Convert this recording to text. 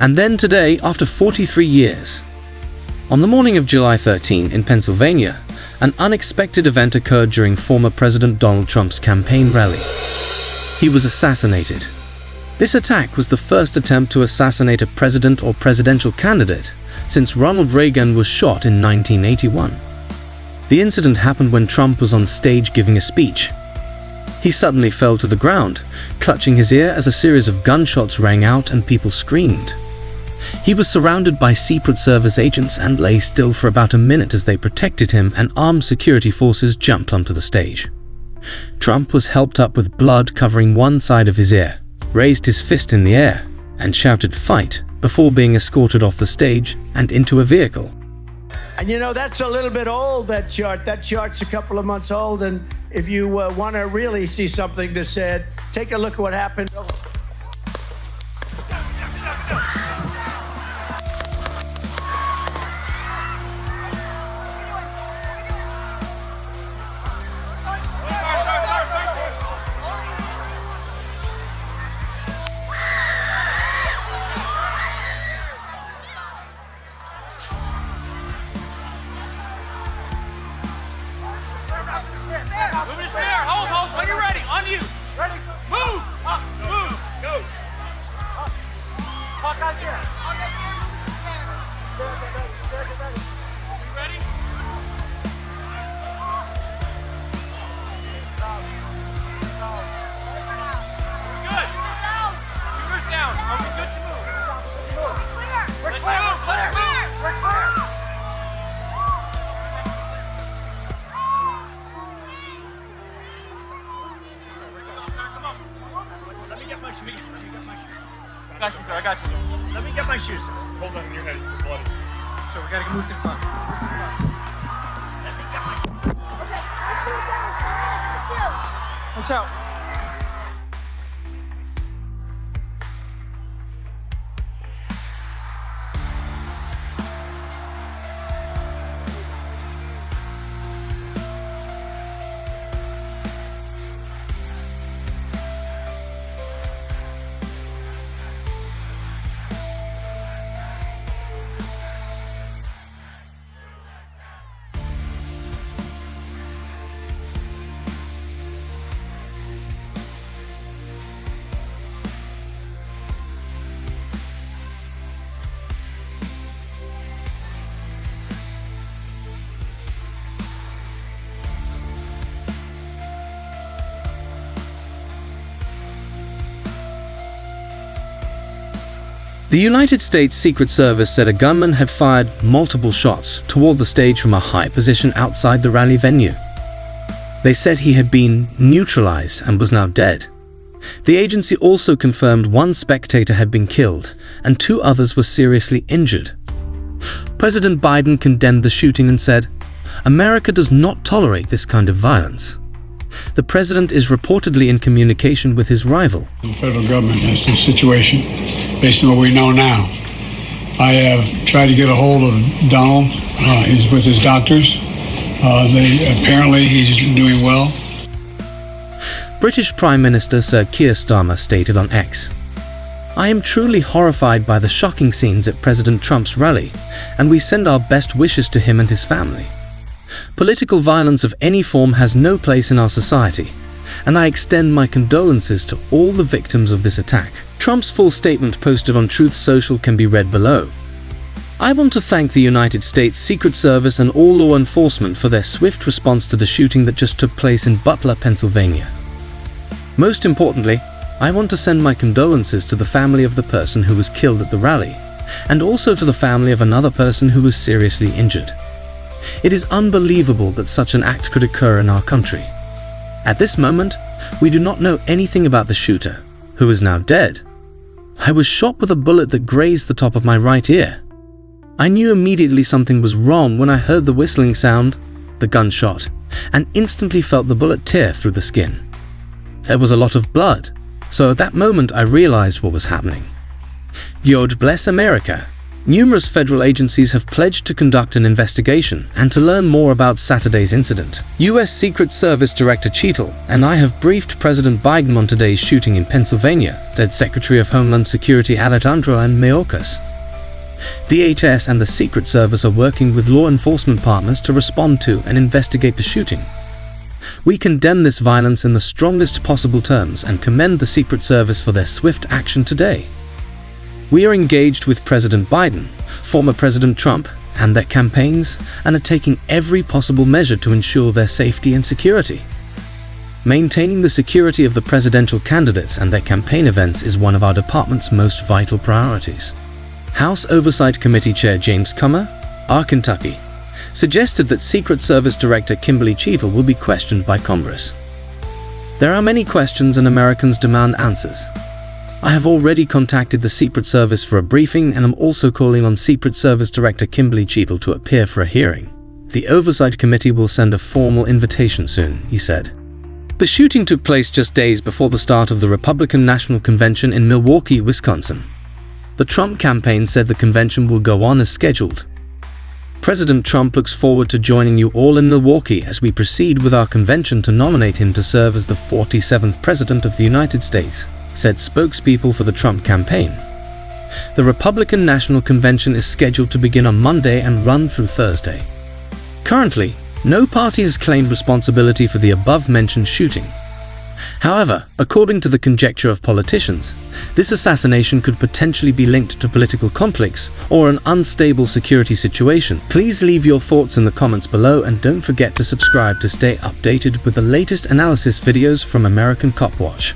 And then today, after 43 years. On the morning of July 13 in Pennsylvania, an unexpected event occurred during former President Donald Trump's campaign rally. He was assassinated. This attack was the first attempt to assassinate a president or presidential candidate since Ronald Reagan was shot in 1981. The incident happened when Trump was on stage giving a speech. He suddenly fell to the ground, clutching his ear as a series of gunshots rang out and people screamed. He was surrounded by Secret Service agents and lay still for about a minute as they protected him and armed security forces jumped onto the stage. Trump was helped up with blood covering one side of his ear, raised his fist in the air, and shouted "Fight!" before being escorted off the stage and into a vehicle. And you know, that's a little bit old, that chart. That chart's a couple of months old, and if you want to really see something that's said, take a look at what happened. Hold, when you're ready, on you. Ready? Move! Up, move! Go! Up. Guys here. You ready? Good. Shooters down. Are we good to move? We're clear. Let's move. We're clear. Let me get my shoes. I got you, sir. I got you. Let me get my shoes. Hold on, your head is bloody. So we gotta move to the front. Let me get my shoes. Watch out. The United States Secret Service said a gunman had fired multiple shots toward the stage from a high position outside the rally venue. They said he had been neutralized and was now dead. The agency also confirmed one spectator had been killed and 2 others were seriously injured. President Biden condemned the shooting and said, "America does not tolerate this kind of violence." The president is reportedly in communication with his rival. The federal government has this situation based on what we know now. I have tried to get a hold of Donald. He's with his doctors. Apparently he's doing well. British Prime Minister Sir Keir Starmer stated on X, "I am truly horrified by the shocking scenes at President Trump's rally, and we send our best wishes to him and his family. Political violence of any form has no place in our society, and I extend my condolences to all the victims of this attack." Trump's full statement posted on Truth Social can be read below. "I want to thank the United States Secret Service and all law enforcement for their swift response to the shooting that just took place in Butler, Pennsylvania. Most importantly, I want to send my condolences to the family of the person who was killed at the rally, and also to the family of another person who was seriously injured. It is unbelievable that such an act could occur in our country. At this moment, we do not know anything about the shooter, who is now dead. I was shot with a bullet that grazed the top of my right ear. I knew immediately something was wrong when I heard the whistling sound, the gunshot, and instantly felt the bullet tear through the skin. There was a lot of blood, so at that moment I realized what was happening. God bless America. Numerous federal agencies have pledged to conduct an investigation and to learn more about Saturday's incident. U.S. Secret Service Director Cheetle and I have briefed President Biden on today's shooting in Pennsylvania, said Secretary of Homeland Security Alejandro Mayorkas. DHS and the Secret Service are working with law enforcement partners to respond to and investigate the shooting. We condemn this violence in the strongest possible terms and commend the Secret Service for their swift action today. We are engaged with President Biden, former President Trump, and their campaigns, and are taking every possible measure to ensure their safety and security. Maintaining the security of the presidential candidates and their campaign events is one of our department's most vital priorities. House Oversight Committee Chair James Comer, R. Kentucky, suggested that Secret Service Director Kimberly Cheetle will be questioned by Congress. There are many questions and Americans demand answers. I have already contacted the Secret Service for a briefing and am also calling on Secret Service Director Kimberly Cheetle to appear for a hearing. The Oversight Committee will send a formal invitation soon, he said. The shooting took place just days before the start of the Republican National Convention in Milwaukee, Wisconsin. The Trump campaign said the convention will go on as scheduled. President Trump looks forward to joining you all in Milwaukee as we proceed with our convention to nominate him to serve as the 47th President of the United States, said spokespeople for the Trump campaign. The Republican National Convention is scheduled to begin on Monday and run through Thursday. Currently, no party has claimed responsibility for the above-mentioned shooting. However, according to the conjecture of politicians, this assassination could potentially be linked to political conflicts or an unstable security situation. Please leave your thoughts in the comments below and don't forget to subscribe to stay updated with the latest analysis videos from American Cop Watch.